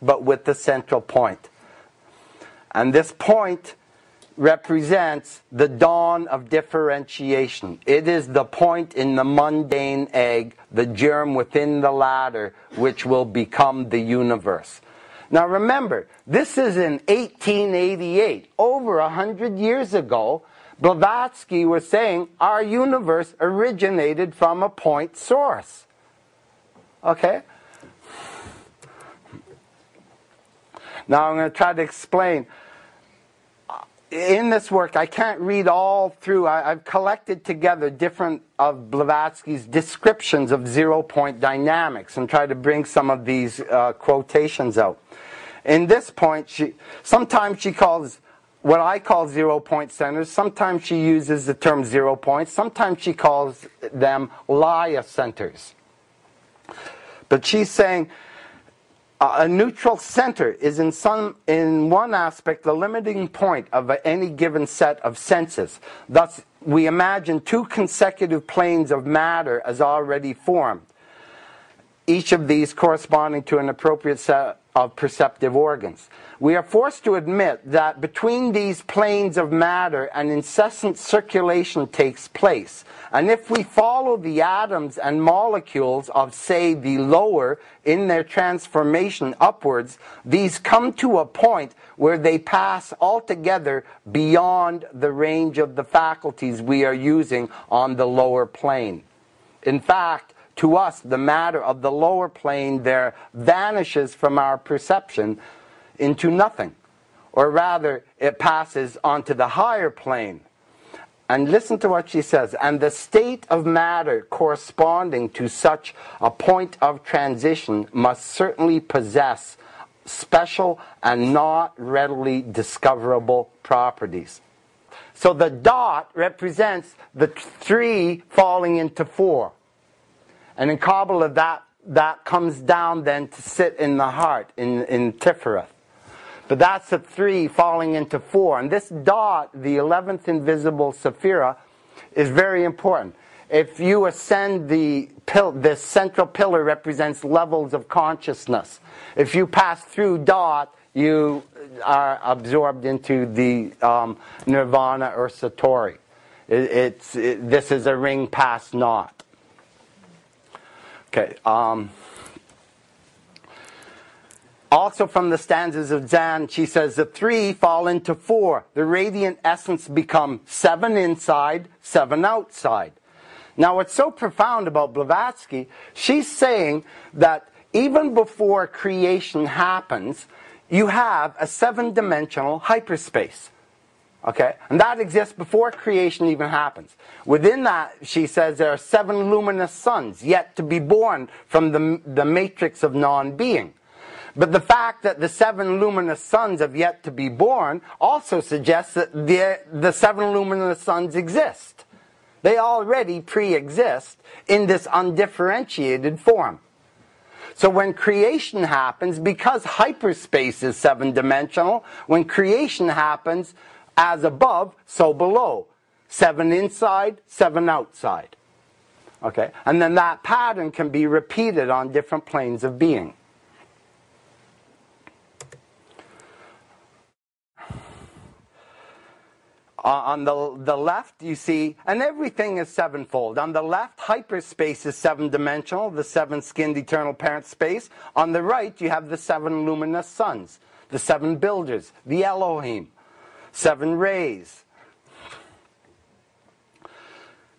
but with the central point. And this point represents the dawn of differentiation. It is the point in the mundane egg, the germ within the ladder, which will become the universe. Now remember, this is in 1888, over 100 years ago. Blavatsky was saying our universe originated from a point source. Okay? Now I'm going to try to explain. In this work, I can't read all through. I've collected together different of Blavatsky's descriptions of zero-point dynamics and try to bring some of these quotations out. In this point, sometimes she calls what I call zero-point centers. Sometimes she uses the term zero points. Sometimes she calls them Laya centers. But she's saying a neutral center is in one aspect the limiting point of any given set of senses. Thus, we imagine two consecutive planes of matter as already formed, each of these corresponding to an appropriate set of perceptive organs. We are forced to admit that between these planes of matter an incessant circulation takes place. And if we follow the atoms and molecules of, say, the lower in their transformation upwards, these come to a point where they pass altogether beyond the range of the faculties we are using on the lower plane. In fact, to us, the matter of the lower plane there vanishes from our perception into nothing. Or rather, it passes onto the higher plane. And listen to what she says. And the state of matter corresponding to such a point of transition must certainly possess special and not readily discoverable properties. So the dot represents the 3 falling into 4. And in Kabbalah, that comes down then to sit in the heart, in Tiferet. But that's a 3 falling into 4. And this dot, the 11th invisible sephira, is very important. If you ascend this central pillar represents levels of consciousness. If you pass through dot, you are absorbed into the nirvana or satori. This is a ring past naught. Okay. Also from the stanzas of Zan, she says the 3 fall into 4. The radiant essence become 7 inside, 7 outside. Now what's so profound about Blavatsky, she's saying that even before creation happens, you have a 7-dimensional hyperspace. Okay? And that exists before creation even happens. Within that, she says, there are 7 luminous suns yet to be born from the matrix of non-being. But the fact that the 7 luminous suns have yet to be born also suggests that the 7 luminous suns exist. They already pre-exist in this undifferentiated form. So when creation happens, because hyperspace is 7-dimensional, when creation happens, as above, so below. 7 inside, 7 outside. Okay? And then that pattern can be repeated on different planes of being. On the left, you see, and everything is 7-fold. On the left, hyperspace is 7-dimensional, the 7-skinned eternal parent space. On the right, you have the 7 luminous suns, the 7 builders, the Elohim. 7 rays.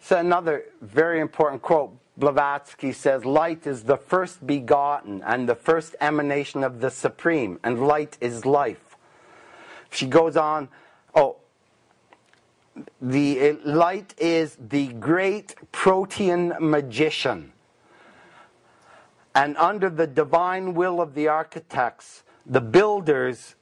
So another very important quote, Blavatsky says, light is the first begotten and the first emanation of the Supreme, and light is life. She goes on, the light is the great protean magician. And under the divine will of the architects, the builders,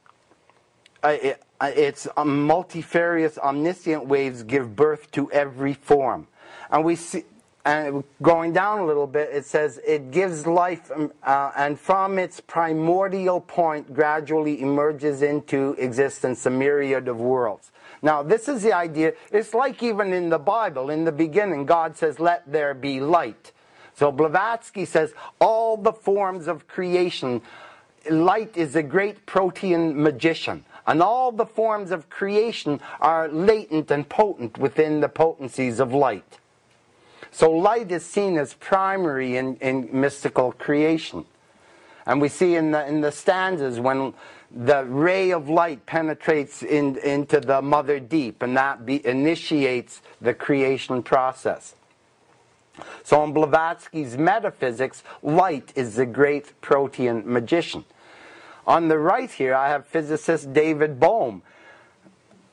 its multifarious omniscient waves give birth to every form. And we see, and going down a little bit, it says it gives life, and from its primordial point gradually emerges into existence a myriad of worlds. Now this is the idea. It's like even in the Bible, in the beginning, God says, let there be light. So Blavatsky says all the forms of creation light is a great protean magician, and all the forms of creation are latent and potent within the potencies of light. So light is seen as primary in mystical creation. And we see in the stanzas when the ray of light penetrates into the mother deep, and that initiates the creation process. So in Blavatsky's metaphysics, light is the great protean magician. On the right here, I have physicist David Bohm.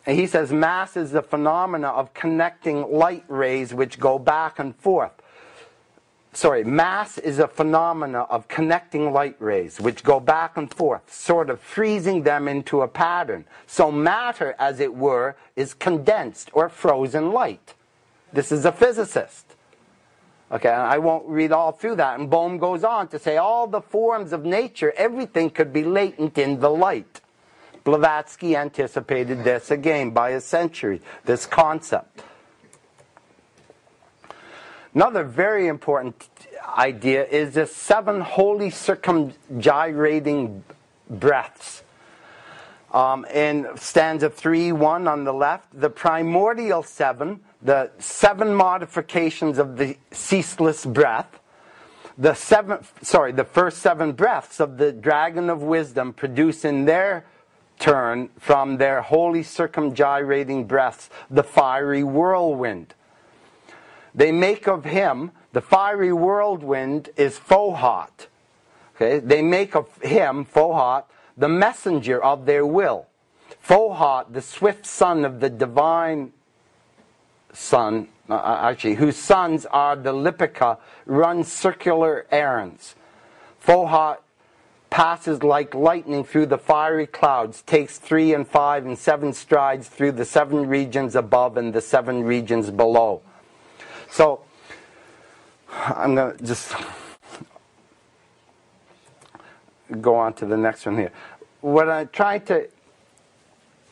And he says mass is the phenomena of connecting light rays which go back and forth. Mass is a phenomena of connecting light rays which go back and forth, sort of freezing them into a pattern. So matter, as it were, is condensed or frozen light. This is a physicist. Okay, and I won't read all through that. And Bohm goes on to say all the forms of nature, everything could be latent in the light. Blavatsky anticipated this again by a century, this concept. Another very important idea is the 7 holy circumgyrating breaths. In stanza 3:1 on the left, the primordial 7, the 7 modifications of the ceaseless breath, the first 7 breaths of the dragon of wisdom produce in their turn from their holy circumgyrating breaths the fiery whirlwind. They make of him, the fiery whirlwind is Fohat. Okay? They make of him, Fohat, the messenger of their will. Fohat, the swift son of the divine son, whose sons are the Lipica, runs circular errands. Fohat passes like lightning through the fiery clouds, takes 3 and 5 and 7 strides through the 7 regions above and the 7 regions below. So, I'm going to just go on to the next one here. What I'm trying to...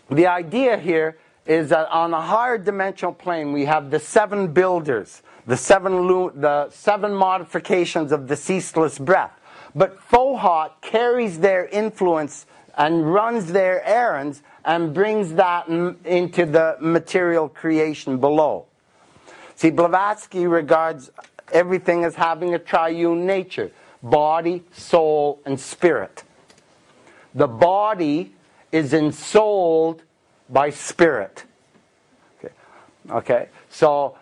The idea here is that on a higher dimensional plane we have the 7 builders, the 7 modifications of the ceaseless breath. But Fohat carries their influence and runs their errands and brings that into the material creation below. See, Blavatsky regards everything as having a triune nature: body, soul, and spirit. The body is ensouled by spirit. Okay. So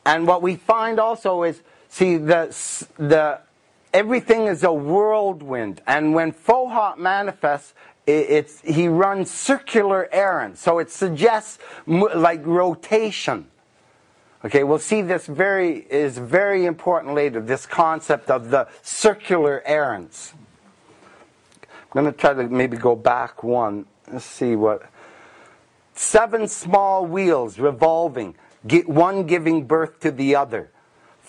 and what we find also is, see, everything is a whirlwind, and when Fohat manifests, he runs circular errands. So it suggests like rotation. Okay, we'll see this is very important later, this concept of the circular errands. I'm going to try to maybe go back one. Let's see what... 7 small wheels revolving, one giving birth to the other.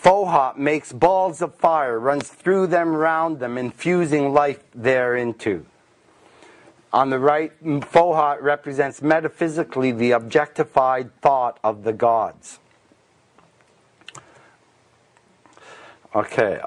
Fohat makes balls of fire, runs through them, round them, infusing life thereinto. On the right, Fohat represents metaphysically the objectified thought of the gods. Okay.